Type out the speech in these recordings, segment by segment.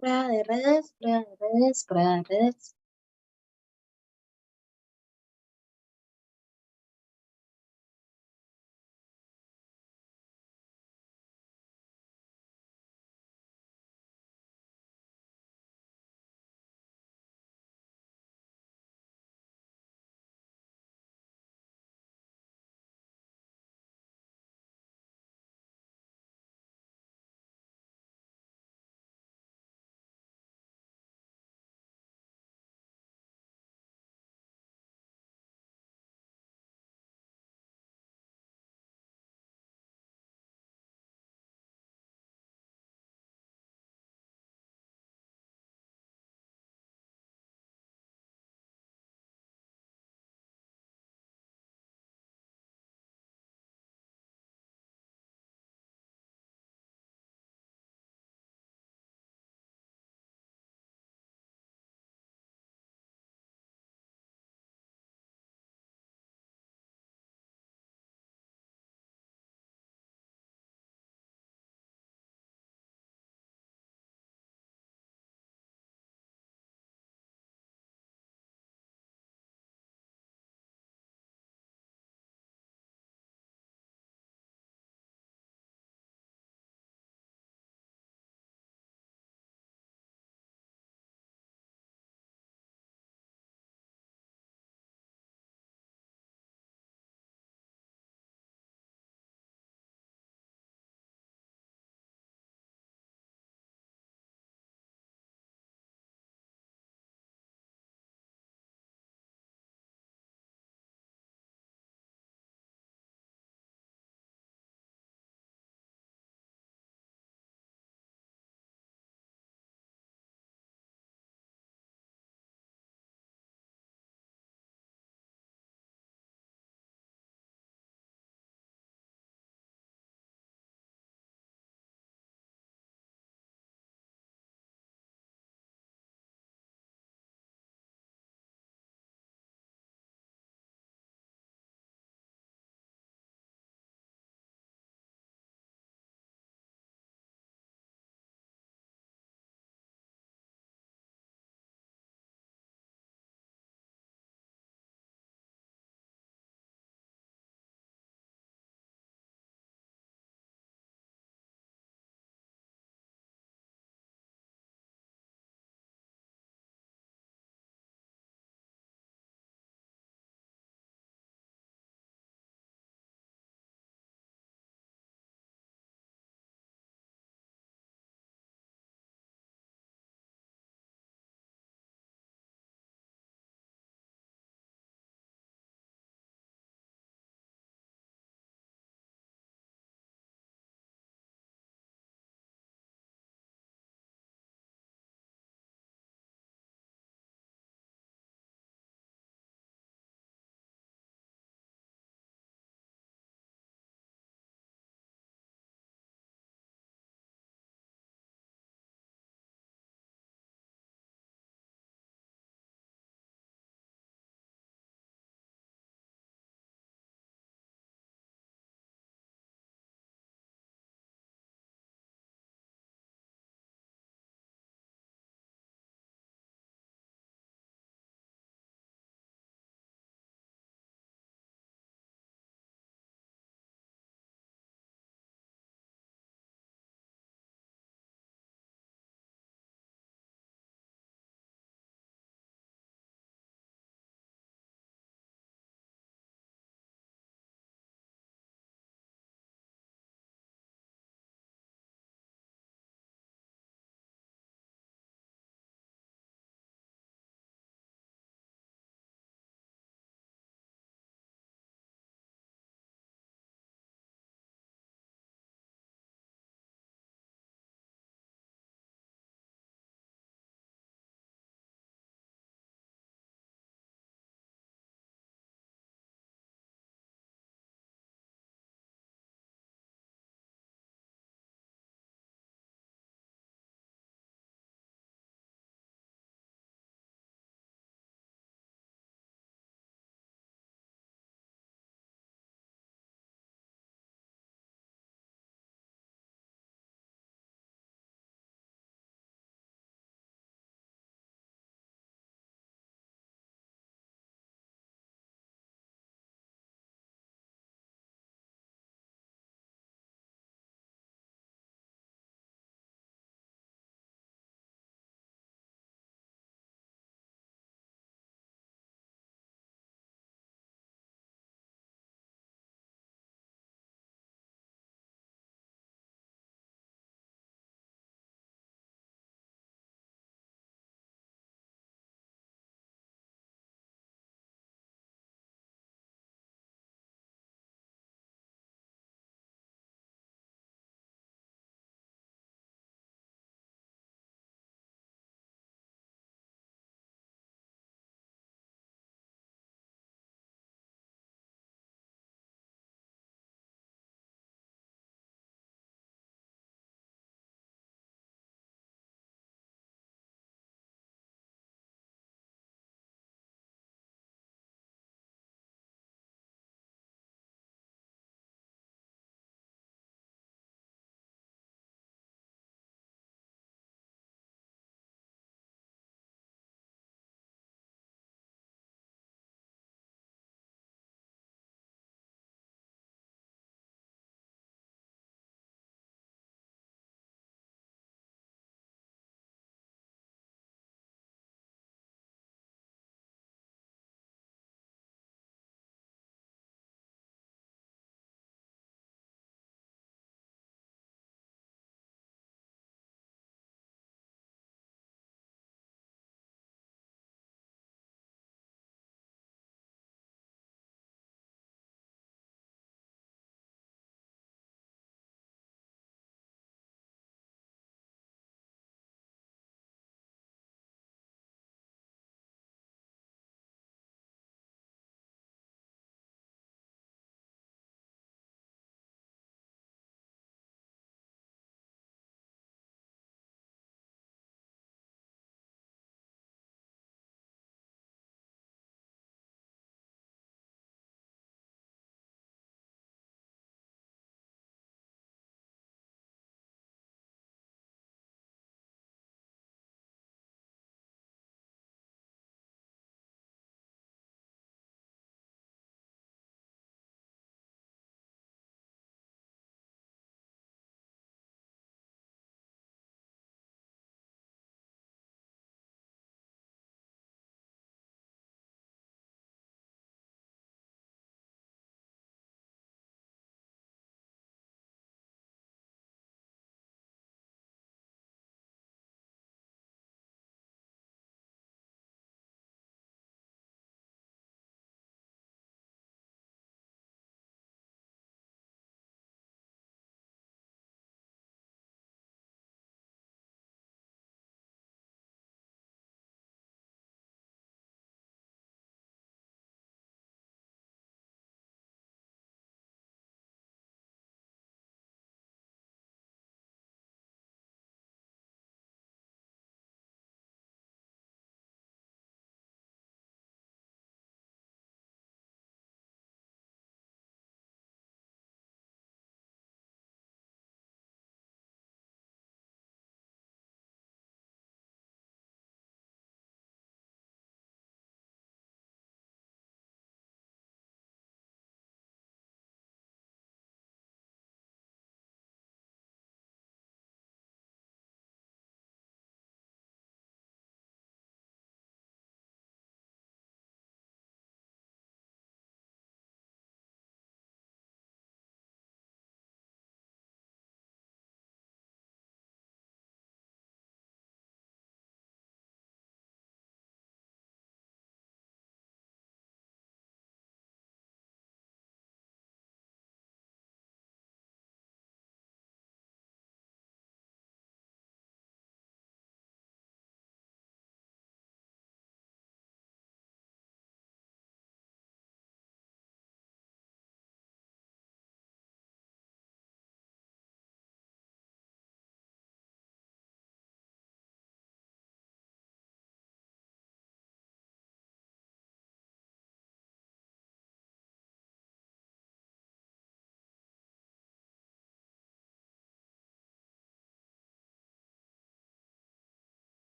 Prueba de redes, prueba de redes, prueba de redes.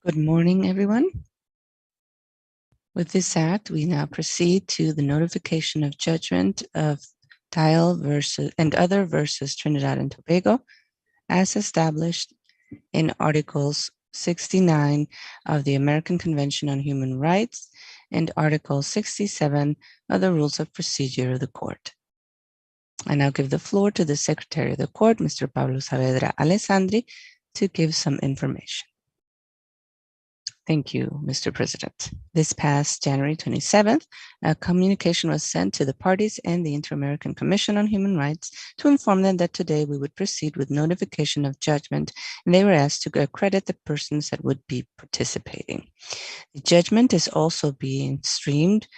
Good morning, everyone. With this act, we now proceed to the notification of judgment of Dial versus and other versus Trinidad and Tobago, as established in Articles 69 of the American Convention on Human Rights and Article 67 of the Rules of Procedure of the Court. I now give the floor to the Secretary of the Court, Mr. Pablo Saavedra Alessandri, to give some information. Thank you, Mr. President. This past January 27th, a communication was sent to the parties and the Inter-American Commission on Human Rights to inform them that today we would proceed with notification of judgment, and they were asked to accredit the persons that would be participating. The judgment is also being sent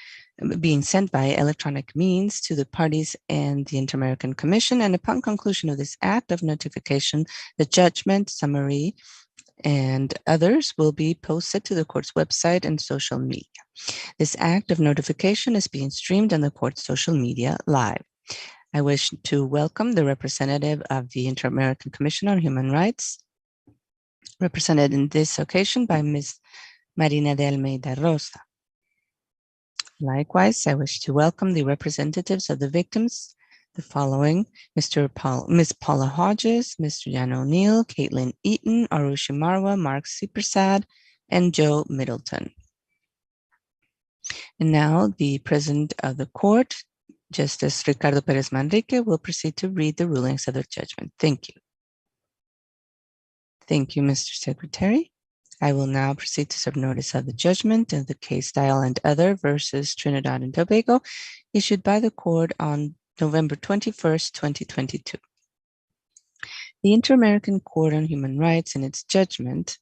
by electronic means to the parties and the Inter-American Commission, and upon conclusion of this act of notification, the judgment summary and others will be posted to the court's website and social media. This act of notification is being streamed on the court's social media live. I wish to welcome the representative of the Inter-American Commission on Human Rights, represented in this occasion by Ms. Marina de Almeida Rosa. Likewise, I wish to welcome the representatives of the victims, the following: Ms. Paula Hodges, Mr. Jan O'Neill, Caitlin Eaton, Arushi Marwa, Mark Sipersad, and Joe Middleton. And now the President of the Court, Justice Ricardo Perez Manrique, will proceed to read the rulings of the judgment. Thank you. Thank you, Mr. Secretary. I will now proceed to serve notice of the judgment of the case Dial and Other versus Trinidad and Tobago, issued by the court on November 21st, 2022. The Inter-American Court on Human Rights, in its judgment,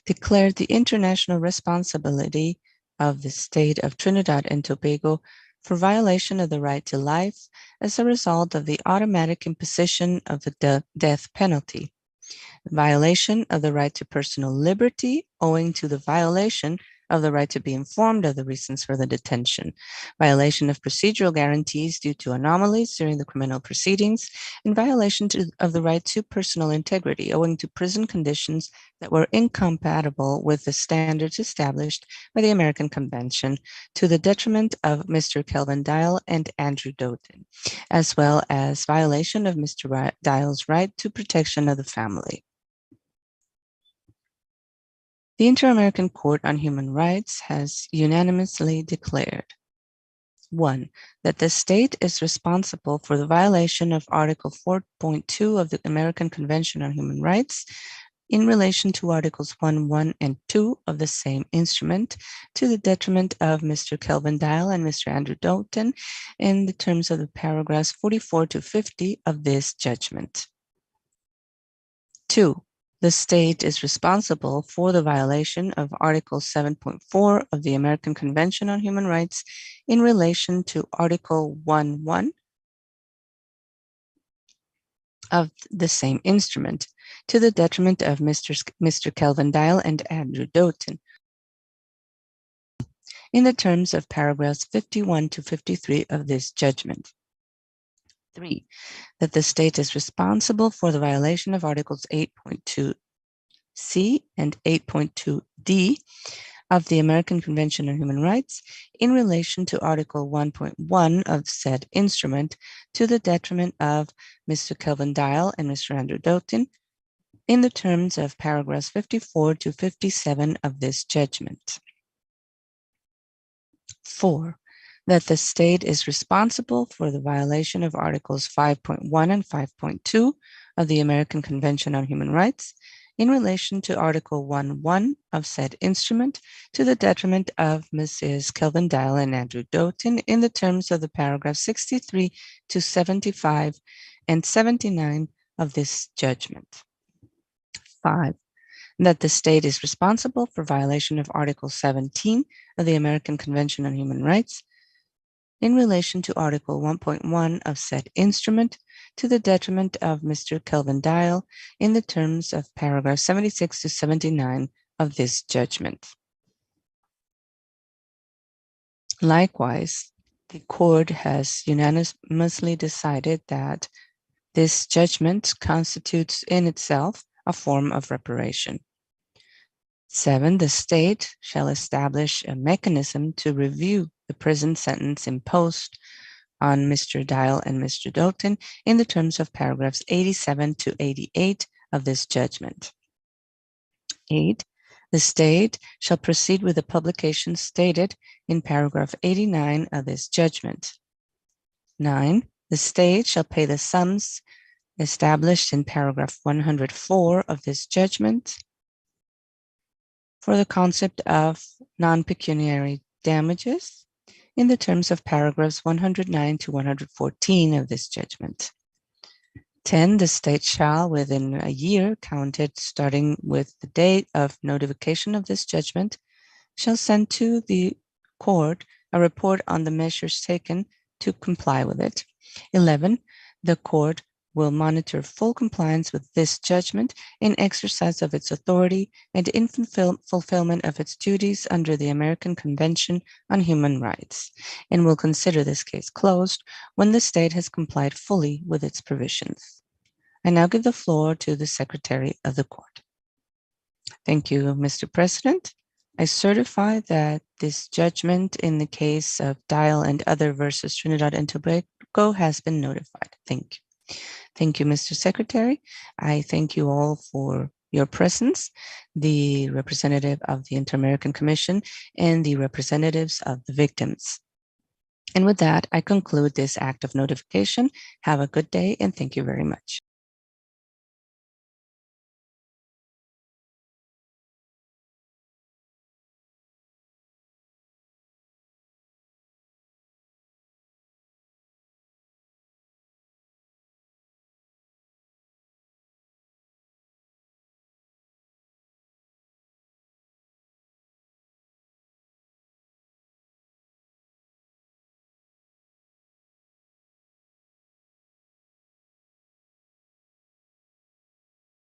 declared the international responsibility of the state of Trinidad and Tobago for violation of the right to life as a result of the automatic imposition of the death penalty, violation of the right to personal liberty owing to the violation of the right to be informed of the reasons for the detention, violation of procedural guarantees due to anomalies during the criminal proceedings, and violation of the right to personal integrity owing to prison conditions that were incompatible with the standards established by the American Convention, to the detriment of Mr. Kelvin Dial and Andrew Doughton, as well as violation of Mr. Dial's right to protection of the family. The Inter-American Court on Human Rights has unanimously declared: 1. That the state is responsible for the violation of Article 4.2 of the American Convention on Human Rights in relation to Articles 1, and 2 of the same instrument, to the detriment of Mr. Kelvin Dial and Mr. Andrew Doughton in the terms of the paragraphs 44 to 50 of this judgment. 2. The state is responsible for the violation of Article 7.4 of the American Convention on Human Rights in relation to Article 1.1 of the same instrument, to the detriment of Mr. Kelvin Dial and Andrew Doughton, in the terms of paragraphs 51 to 53 of this judgment. 3. That the state is responsible for the violation of Articles 8.2c and 8.2d of the American Convention on Human Rights in relation to Article 1.1 of said instrument, to the detriment of Mr. Kelvin Dial and Mr. Andrew Doughton, in the terms of paragraphs 54 to 57 of this judgment. 4. That the state is responsible for the violation of Articles 5.1 and 5.2 of the American Convention on Human Rights in relation to Article 1.1 of said instrument, to the detriment of Mrs. Kelvin Dial and Andrew Doughton in the terms of the paragraphs 63 to 75 and 79 of this judgment. 5. That the state is responsible for violation of Article 17 of the American Convention on Human Rights in relation to Article 1.1 of said instrument, to the detriment of Mr. Kelvin Dial in the terms of paragraphs 76 to 79 of this judgment. Likewise, the court has unanimously decided that this judgment constitutes in itself a form of reparation. 7, the state shall establish a mechanism to review the prison sentence imposed on Mr. Dial and Mr. Dalton in the terms of paragraphs 87 to 88 of this judgment. 8, the state shall proceed with the publication stated in paragraph 89 of this judgment. 9, the state shall pay the sums established in paragraph 104 of this judgment for the concept of non-pecuniary damages in the terms of paragraphs 109 to 114 of this judgment. 10, the state shall, within a year counted starting with the date of notification of this judgment, shall send to the court a report on the measures taken to comply with it. 11, the court will monitor full compliance with this judgment in exercise of its authority and in fulfillment of its duties under the American Convention on Human Rights, and will consider this case closed when the state has complied fully with its provisions. I now give the floor to the Secretary of the Court. Thank you, Mr. President. I certify that this judgment in the case of Dial and other versus Trinidad and Tobago has been notified. Thank you. Thank you, Mr. Secretary. I thank you all for your presence, the representative of the Inter-American Commission and the representatives of the victims. And with that, I conclude this act of notification. Have a good day and thank you very much.